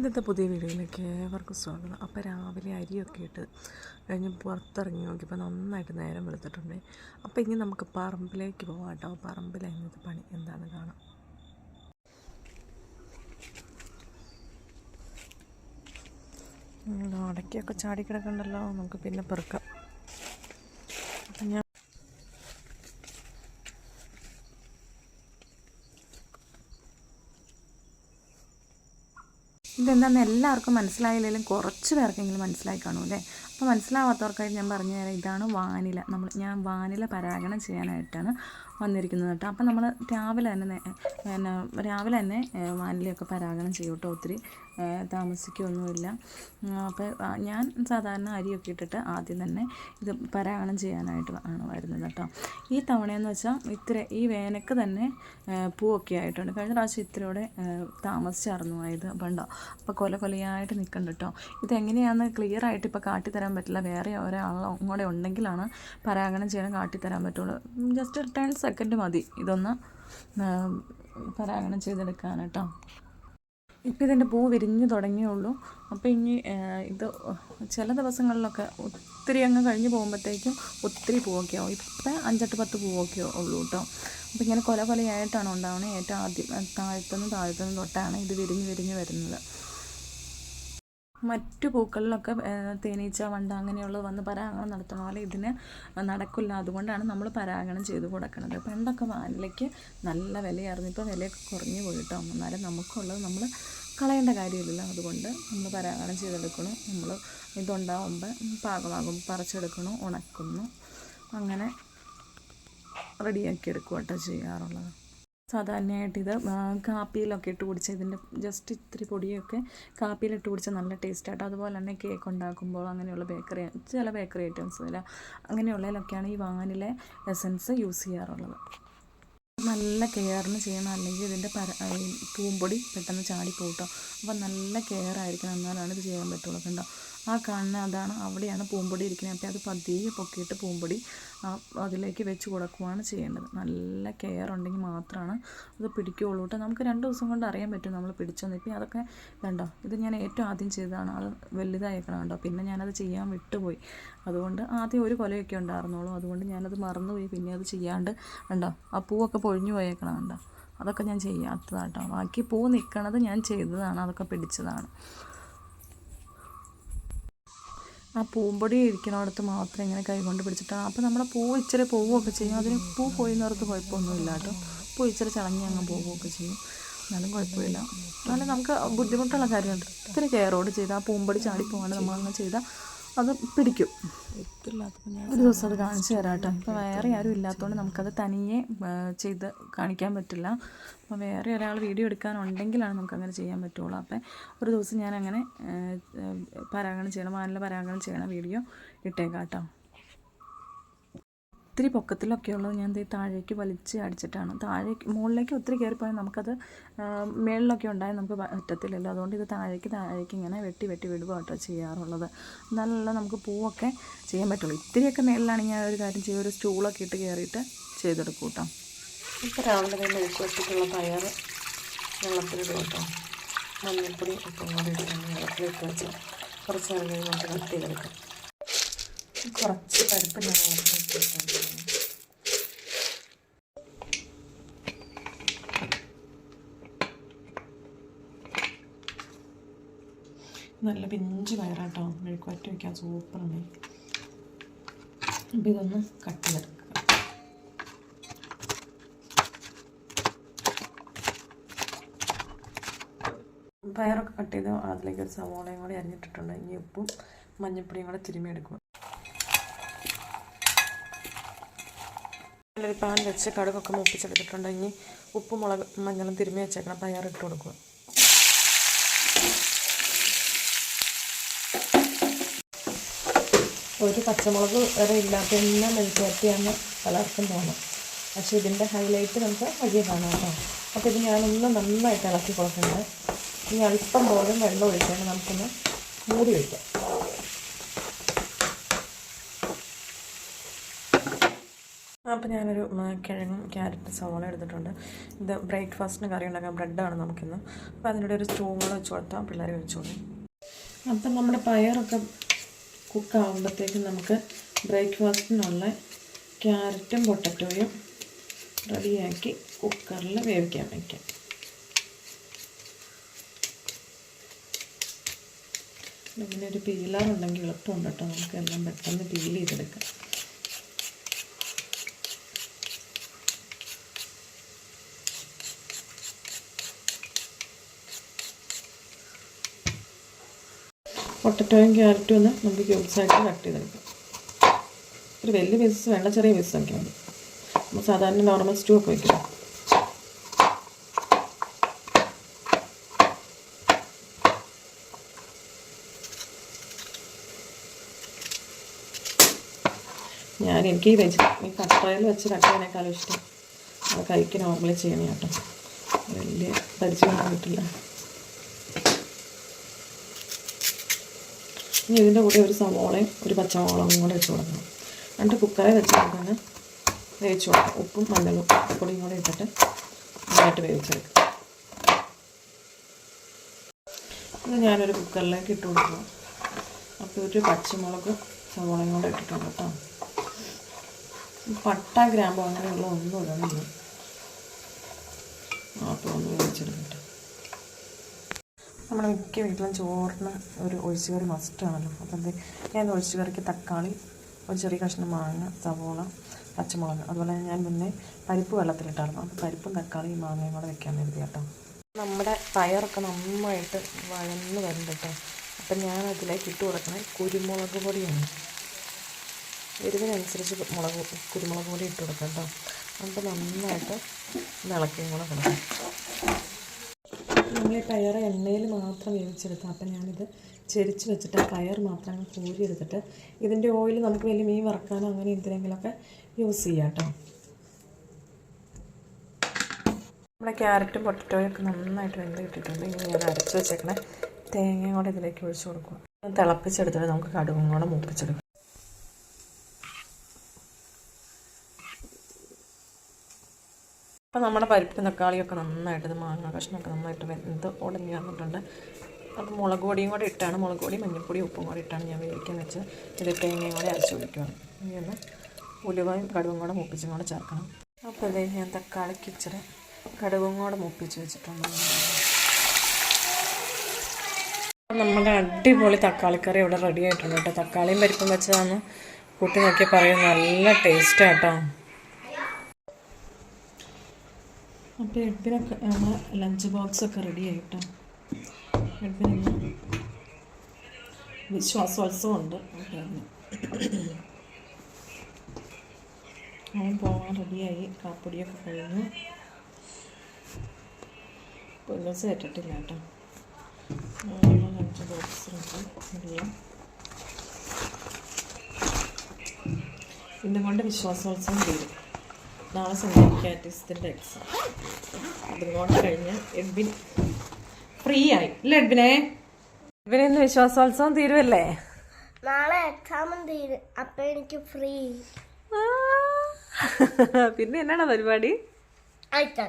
ഇന്നത്തെ പുതിയ വീഡിയോയിലേക്ക് ഏവർക്കും സ്വാഗതം. അപ്പോൾ രാവിലെ അരിയൊക്കെ ഇട്ട് കഴിഞ്ഞ് പുറത്തിറങ്ങി നോക്കിയപ്പോൾ നന്നായിട്ട് നേരം വെളുത്തിട്ടുണ്ട്. അപ്പോൾ ഇനി നമുക്ക് പറമ്പിലേക്ക് പോകാം കേട്ടോ. പറമ്പിലെ ഇന്നത്തെ പണി എന്താണെന്ന് കാണാം. അടയ്ക്കൊക്കെ ചാടിക്കിടക്കണ്ടല്ലോ, നമുക്ക് പിന്നെ പെറുക്കാം. അപ്പം ഞാൻ ഇതെന്താണെന്ന് എല്ലാവർക്കും മനസ്സിലായില്ലെങ്കിലും കുറച്ച് പേർക്കെങ്കിലും മനസ്സിലായി കാണും അല്ലേ. അപ്പോൾ മനസ്സിലാവാത്തവർക്കായിട്ട് ഞാൻ പറഞ്ഞു തരാം. ഇതാണ് വാനില. ഞാൻ വാനില പരാഗണം ചെയ്യാനായിട്ടാണ് വന്നിരിക്കുന്നത് കേട്ടോ. അപ്പോൾ നമ്മൾ രാവിലെ തന്നെ വാനിലയൊക്കെ പരാഗണം ചെയ്യും കേട്ടോ. ഒത്തിരി താമസിക്കുകയൊന്നുമില്ല. അപ്പോൾ ഞാൻ സാധാരണ അരിയൊക്കെ ഇട്ടിട്ട് ആദ്യം തന്നെ ഇത് പരാഗണം ചെയ്യാനായിട്ട് ആണ് വരുന്നത് കേട്ടോ. ഈ തവണയെന്ന് വെച്ചാൽ ഈ വേനൽക്ക് തന്നെ പൂവൊക്കെ ആയിട്ടുണ്ട്. കഴിഞ്ഞ പ്രാവശ്യം ഇത്തിരിയോടെ താമസിച്ചായിരുന്നു ആയത് കണ്ടോ. അപ്പോൾ കൊലയായിട്ട് നിൽക്കുന്നുണ്ട് കേട്ടോ. ഇതെങ്ങനെയാണെന്ന് ക്ലിയർ ആയിട്ട് ഇപ്പോൾ കാട്ടിത്തരാൻ പറ്റില്ല. വേറെ ഒരാളും കൂടെ ഉണ്ടെങ്കിലാണ് പരാഗണം ചെയ്യാൻ കാട്ടിത്തരാൻ പറ്റുള്ളൂ. ജസ്റ്റ് 10 സെക്കൻഡ് മതി ഇതൊന്ന് പരാഗണം ചെയ്തെടുക്കാൻ കേട്ടോ. ഇപ്പം ഇതിൻ്റെ പൂ വിരിഞ്ഞ് തുടങ്ങിയുള്ളൂ. അപ്പോൾ ഇനി ഇത് ചില ദിവസങ്ങളിലൊക്കെ ഒത്തിരി അങ്ങ് കഴിഞ്ഞ് പോകുമ്പോഴത്തേക്കും ഒത്തിരി പൂവൊക്കെ ആവും. ഇപ്പം 5-10 പൂവൊക്കെ ഉള്ളൂ കേട്ടോ. അപ്പോൾ ഇങ്ങനെ കൊലയായിട്ടാണ് ഉണ്ടാവുന്നത്. ഏറ്റവും ആദ്യം താഴ്ത്തുനിന്ന് തൊട്ടാണ് ഇത് വിരിഞ്ഞ് വരുന്നത്. മറ്റു പൂക്കളിലൊക്കെ തേനീച്ച, വണ്ട അങ്ങനെയുള്ളത് വന്ന് പരാഗണം നടത്തണ പോലെ ഇതിന് നടക്കില്ല. അതുകൊണ്ടാണ് നമ്മൾ പരാഗണം ചെയ്ത് കൊടുക്കുന്നത്. പണ്ടൊക്കെ വാനിലയ്ക്ക് നല്ല വിലയായിരുന്നു. ഇപ്പോൾ വിലയൊക്കെ കുറഞ്ഞു പോയിട്ടോ. എന്നാലും നമുക്കുള്ളത് നമ്മൾ കളയേണ്ട കാര്യമില്ലല്ലോ. അതുകൊണ്ട് നമ്മൾ പരാഗണം ചെയ്തെടുക്കണം. നമ്മൾ ഇതുണ്ടാകുമ്പോൾ പാകമാകുമ്പോൾ പറിച്ചെടുക്കണം, ഉണക്കുന്നു, അങ്ങനെ റെഡിയാക്കി എടുക്കുക കേട്ടോ ചെയ്യാറുള്ളത്. സാധാരണയായിട്ട് ഇത് കാപ്പിയിലൊക്കെ ഇട്ട് കുടിച്ച് ഇതിൻ്റെ ജസ്റ്റ് ഇത്തിരി പൊടിയൊക്കെ കാപ്പിയിലിട്ട് കുടിച്ചാൽ നല്ല ടേസ്റ്റായിട്ട്. അതുപോലെ തന്നെ കേക്ക് ഉണ്ടാക്കുമ്പോൾ അങ്ങനെയുള്ള ചില ബേക്കറി ഐറ്റംസ് അങ്ങനെയുള്ളതിലൊക്കെയാണ് ഈ വാനില എസൻസ് യൂസ് ചെയ്യാറുള്ളത്. നല്ല കെയറിന് ചെയ്യണം, അല്ലെങ്കിൽ ഇതിൻ്റെ പൂമ്പൊടി പെട്ടെന്ന് ചാടിപ്പോട്ടോ. അപ്പം നല്ല കെയർ ആയിരിക്കണം, എന്നാലാണ് ഇത് ചെയ്യാൻ പറ്റുള്ളൂ. കണ്ടോ, ആ കാണുന്ന അവിടെയാണ് പൂമ്പൊടി ഇരിക്കുന്നത്. അപ്പോൾ അത് പതിയെ പൊക്കിയിട്ട് പൂമ്പൊടി അതിലേക്ക് വെച്ച് കൊടുക്കുകയാണ് ചെയ്യേണ്ടത്. നല്ല കെയർ ഉണ്ടെങ്കിൽ മാത്രമാണ് അത് പിടിക്കുകയുള്ളൂ കേട്ടോ. നമുക്ക് 2 ദിവസം കൊണ്ട് അറിയാൻ പറ്റും നമ്മൾ പിടിച്ചെന്ന്. ഇപ്പം അതൊക്കെ കണ്ടോ, ഇത് ഞാൻ ഏറ്റവും ആദ്യം ചെയ്തതാണ്. അത് വലുതായേക്കണം കേട്ടോ. പിന്നെ ഞാനത് ചെയ്യാൻ വിട്ടുപോയി. അതുകൊണ്ട് ആദ്യം ഒരു കൊലയൊക്കെ ഉണ്ടായിരുന്നുള്ളൂ. അതുകൊണ്ട് ഞാനത് മറന്നുപോയി. പിന്നെ അത് ചെയ്യാണ്ട് കണ്ടോ, ആ പൂവൊക്കെ പൊഴിഞ്ഞു പോയേക്കണം കണ്ടോ. അതൊക്കെ ഞാൻ ചെയ്യാത്തതാണ് കേട്ടോ. ബാക്കി പൂ നിൽക്കണത് ഞാൻ ചെയ്തതാണ്, അതൊക്കെ പിടിച്ചതാണ്. ആ പൂമ്പൊടി ഇരിക്കണോടത്ത് മാത്രം ഇങ്ങനെ കൈകൊണ്ട് പിടിച്ചിട്ടാണ്. അപ്പോൾ നമ്മുടെ ഇച്ചിരി പോവുകയൊക്കെ ചെയ്യും. അതിന് പൂ പോയിന്നോർത്ത് കുഴപ്പമൊന്നുമില്ല കേട്ടോ. പൂ ഇച്ചിരി ചളങ്ങി അങ്ങ് പോവുകയൊക്കെ ചെയ്യും, എന്നാലും കുഴപ്പമില്ല. എന്നാലും നമുക്ക് ബുദ്ധിമുട്ടുള്ള കാര്യമുണ്ട്. ഇത്തിരി കെയറോട് ചെയ്താൽ ആ പൂമ്പൊടി ചാടിപ്പോകാണ്ട് നമ്മളങ്ങനെ ചെയ്താൽ അത് പിടിക്കും. ഒരു ദിവസം അത് കാണിച്ചു തരാം കേട്ടോ. ഇപ്പോൾ വേറെ ആരും ഇല്ലാത്തതുകൊണ്ട് നമുക്കത് തനിയെ ചെയ്ത് കാണിക്കാൻ പറ്റില്ല. അപ്പോൾ വേറെ ഒരാൾ വീഡിയോ എടുക്കാനുണ്ടെങ്കിലാണ് നമുക്കങ്ങനെ ചെയ്യാൻ പറ്റുള്ളൂ. അപ്പം ഒരു ദിവസം ഞാനങ്ങനെ വാനില പരാഗണം ചെയ്യണ വീഡിയോ ഇട്ടേക്കാം കേട്ടോ. ഒത്തിരി പൊക്കത്തിലൊക്കെ ഉള്ളത് ഞാൻ താഴേക്ക് വലിച്ച് അടിച്ചിട്ടാണ്. മുകളിലേക്ക് ഒത്തിരി കയറിപ്പോയാൽ നമുക്കത് മേളിലൊക്കെ ഉണ്ടായാൽ നമുക്ക് പറ്റത്തില്ലല്ലോ. അതുകൊണ്ട് ഇത് താഴേക്ക് ഇങ്ങനെ വെട്ടി വിടുക കേട്ടോ ചെയ്യാറുള്ളത്. നല്ല നമുക്ക് പൂവൊക്കെ ചെയ്യാൻ പറ്റുള്ളൂ. ഇത്തിരിയൊക്കെ മേളിലാണെങ്കിൽ ഞാൻ ഒരു കാര്യം ചെയ്യും, ഒരു സ്റ്റൂളൊക്കെ ഇട്ട് കയറിയിട്ട് ചെയ്തെടുക്കും കേട്ടോ. ഇപ്പോൾ രാവിലെ തന്നെ മെഴുക്ക് വെച്ചിട്ടുള്ള പയർ വെള്ളത്തിലിടും കേട്ടോ. മഞ്ഞൾപ്പൊടി ഉപ്പും കൂടി ഇട്ടിട്ട് വെള്ളത്തിലിട്ട് വെച്ച് കുറച്ച് നേരം കഴിഞ്ഞ് നമുക്ക് കട്ട് ചെയ്തെടുക്കാം. കുറച്ച് പരിപ്പ് ഞാൻ വെള്ളത്തിലിട്ടിട്ടുണ്ട്. നല്ല പിഞ്ച് പയറാട്ടോ. മെഴുക്ക് വരട്ടി വയ്ക്കാൻ സൂപ്പറാണ്. അപ്പോൾ ഇതൊന്ന് കട്ട് ചെയ്തെടുക്കുക. പയറൊക്കെ കട്ട് ചെയ്ത് അതിലേക്ക് ഒരു സവോളയും കൂടി അരിഞ്ഞിട്ടിട്ടുണ്ട്. ഇനി ഉപ്പും മഞ്ഞൾപ്പൊടിയും കൂടെ തിരുമ്മി എടുക്കുക. നല്ലൊരു പാൻ വെച്ച് കടുകൊക്കെ മൂപ്പിച്ചെടുത്തിട്ടുണ്ട്. ഇനി ഉപ്പും മഞ്ഞളും തിരുമ്മി വെച്ചേക്കണം. പയറിട്ട് കൊടുക്കുക. ഒരു പച്ചമുളക് വരെ ഇല്ലാത്ത എല്ലാം മെഴുക്ക് വരട്ടിയാണ് പലർക്കും തോന്നും. പക്ഷേ ഇതിൻ്റെ ഹൈലൈറ്റ് നമുക്ക് വഴിയെ കാണാം കേട്ടോ. അപ്പോൾ ഇത് ഞാനൊന്ന് നന്നായിട്ട് ഇളക്കി കൊടുക്കുന്നുണ്ട്. ഇനി അല്പം പോലും വെള്ളം ഒഴിച്ചാണ് നമുക്കൊന്ന് മൂടി വയ്ക്കാം. അപ്പോൾ ഞാനൊരു കിഴങ്ങും ക്യാരറ്റ് സവോള എടുത്തിട്ടുണ്ട്. ഇത് ബ്രേക്ക്ഫാസ്റ്റിന് കറി ഉണ്ടാക്കാൻ ബ്രെഡാണ് നമുക്കിന്ന്. അപ്പോൾ അതിൻ്റെ ഒരു സ്റ്റൂവും കൂടെ വെച്ച് കൊടുത്താൽ പിള്ളേർ വെച്ചോളൂ. അപ്പം നമ്മുടെ പയറൊക്കെ കുക്കാകുമ്പോഴത്തേക്കും നമുക്ക് ബ്രേക്ക്ഫാസ്റ്റിനുള്ള ക്യാരറ്റും പൊട്ടറ്റോയും റെഡിയാക്കി കുക്കറിൽ വേവിക്കാൻ വയ്ക്കാം. ഇങ്ങനെ ഒരു പീലറുണ്ടെങ്കിൽ എളുപ്പമുണ്ട് കേട്ടോ, നമുക്കെല്ലാം പെട്ടെന്ന് പീൽ ചെയ്തെടുക്കാം. പൊട്ടറ്റോയും ക്യാരറ്റും ഒന്ന് നമുക്ക് ക്യൂബ്സായിട്ട് കട്ട് ചെയ്തെടുക്കാം. ഒരു വലിയ പീസസ് വേണ്ട, ചെറിയ പീസസ് ഒക്കെ മതി. നമ്മൾ സാധാരണ നോർമൽ സ്റ്റൂ ഒക്കെ വയ്ക്കും. എനിക്ക് ഈ കട്ടറിൽ വെച്ച് കട്ട് ചെയ്യാനേക്കാളും ഇഷ്ടം അത് കൈക്ക് നോർമലി ചെയ്യണേ കേട്ടോ, വലിയ തടിച്ച് കാണാൻ പറ്റില്ല. ഇനി ഇതിൻ്റെ കൂടെ ഒരു സവോളയും ഒരു പച്ചമുളകും കൂടെ വെച്ച് കൊടുക്കണം. എന്നിട്ട് കുക്കറെ വെച്ച് നമുക്കൊന്ന് വേവിച്ച് കൊടുക്കാം. ഉപ്പും മഞ്ഞളും പൊടിയും കൂടെ ഇട്ടിട്ട് നന്നായിട്ട് വേവിച്ചെടുക്കാം. ഇത് ഞാനൊരു കുക്കറിലേക്ക് ഇട്ട് കൊടുക്കണം. അപ്പോൾ ഒരു പച്ചമുളകും സവോളയും കൂടെ ഇട്ടിട്ടുണ്ട് കേട്ടോ. പട്ട ഗ്രാമ്പോ അങ്ങനെയുള്ള ഒന്നും ഇടണില്ല. അപ്പോൾ ഒന്ന് വേവിച്ചെടുക്കട്ടെ. നമ്മുടെ മിക്ക വീട്ടിലും ചോറിന് ഒരു ഒഴിച്ചുകറി മസ്റ്റാണല്ലോ. അപ്പം ഞാൻ ഒഴിച്ചുകറിക്ക് തക്കാളി, ഒരു ചെറിയ കഷ്ണം മാങ്ങ, സവോള, പച്ചമുളക്, അതുപോലെ ഞാൻ മുന്നേ പരിപ്പ് വെള്ളത്തിലിട്ടായിരുന്നു. അപ്പോൾ പരിപ്പും തക്കാളിയും മാങ്ങയും കൂടെ വെക്കാൻ വേണ്ടി കേട്ടോ. നമ്മുടെ പയറൊക്കെ നന്നായിട്ട് വഴന്ന് വരുന്നുണ്ട് കേട്ടോ. അപ്പം ഞാൻ അതിലേക്ക് ഇട്ട് കൊടുക്കണേ കുരുമുളക് പൊടിയാണ്. എരിവിനനുസരിച്ച് കുരുമുളക് പൊടി ഇട്ട് കൊടുക്കാം കേട്ടോ. അപ്പോൾ നന്നായിട്ട് ഇളക്കിയും കൂടെ കൊടുക്കാം. നമ്മൾ ഈ പയർ എണ്ണയിൽ മാത്രം വേവിച്ചെടുത്താൽ, അപ്പം ഞാനിത് ചെരിച്ച് വെച്ചിട്ട് പയർ മാത്രം കോരി എടുത്തിട്ട് ഇതിൻ്റെ ഓയിൽ നമുക്ക് വലിയ മീൻ വറക്കാനോ അങ്ങനെ എന്തിനെങ്കിലുമൊക്കെ യൂസ് ചെയ്യാം കേട്ടോ. നമ്മുടെ ക്യാരറ്റും പൊട്ടറ്റോയും ഒക്കെ നന്നായിട്ട് വെന്ത് കിട്ടിയിട്ടുണ്ട്. ഇനി ഞാൻ അരച്ച് വെച്ചേക്കണേ തേങ്ങയും കൂടെ ഇതിലേക്ക് ഒഴിച്ച് കൊടുക്കുക. തിളപ്പിച്ചെടുത്തിട്ട് നമുക്ക് കടുകും കൂടെ മൂപ്പിച്ചെടുക്കാം. അപ്പോൾ നമ്മുടെ പരിപ്പും തക്കാളിയൊക്കെ നന്നായിട്ട്, മാങ്ങ കഷ്ണമൊക്കെ നന്നായിട്ട് വെന്ത് ഉടഞ്ഞ് വന്നിട്ടുണ്ട്. അപ്പോൾ മുളക് പൊടിയും കൂടെ ഇട്ടാണ്, മുളക് പൊടി മഞ്ഞൾപ്പൊടി ഉപ്പും കൂടെ ഇട്ടാണ് ഞാൻ വേവിക്കാൻ വെച്ച് ഇത് തേങ്ങയും കൂടെ അരച്ച് ഒഴിക്കുകയാണ്. ഇനി ഒന്ന് ഉലുവയും കടുകും കൂടെ മൂപ്പിച്ചും കൂടെ ചേർക്കണം. അപ്പോൾ അതേ ഞാൻ തക്കാളിക്ക് ഇച്ചിരി കടുകും കൂടെ മൂപ്പിച്ച് വെച്ചിട്ടുണ്ട്. നമ്മുടെ അടിപൊളി തക്കാളിക്കറി ഇവിടെ റെഡി ആയിട്ടുണ്ട് കേട്ടോ. തക്കാളിയും പരിപ്പും വെച്ചതാണ് കൂട്ടി നോക്കി പറയും, നല്ല ടേസ്റ്റാണ് കേട്ടോ. അപ്പോൾ എഡ്ബിനൊക്കെ നമ്മുടെ ലഞ്ച് ബോക്സൊക്കെ റെഡി ആയിട്ടോ. എഡ്ബിന് വിശ്വാസോത്സവമുണ്ട്. അവൻ പോകാൻ റെഡിയായി. കാപ്പൊടിയൊക്കെ കഴിഞ്ഞു. പൊന്നൂസ് കേട്ടിട്ടില്ല കേട്ടോ. Lunch box ready. ഇന്നും കൊണ്ട് വിശ്വാസോത്സവം തീരും. നാളെ സന്ധ്യയ്ക്ക് കാറ്റഗറിസ്റ്റിൻ്റെ എക്സാം. അതുകൊണ്ട് കഴിഞ്ഞ് എഡ്ബിൻ ഫ്രീ ആയി ഇല്ല എഡ്ബിനെ? എഡ്ബിനെ ഇന്ന് വിശ്വാസോത്സവം തീരുമല്ലേ? നാളെ എക്സാമും തീരും. അപ്പം എനിക്ക് ഫ്രീ. പിന്നെ എന്നാണ് പരിപാടി? ആയിട്ടാ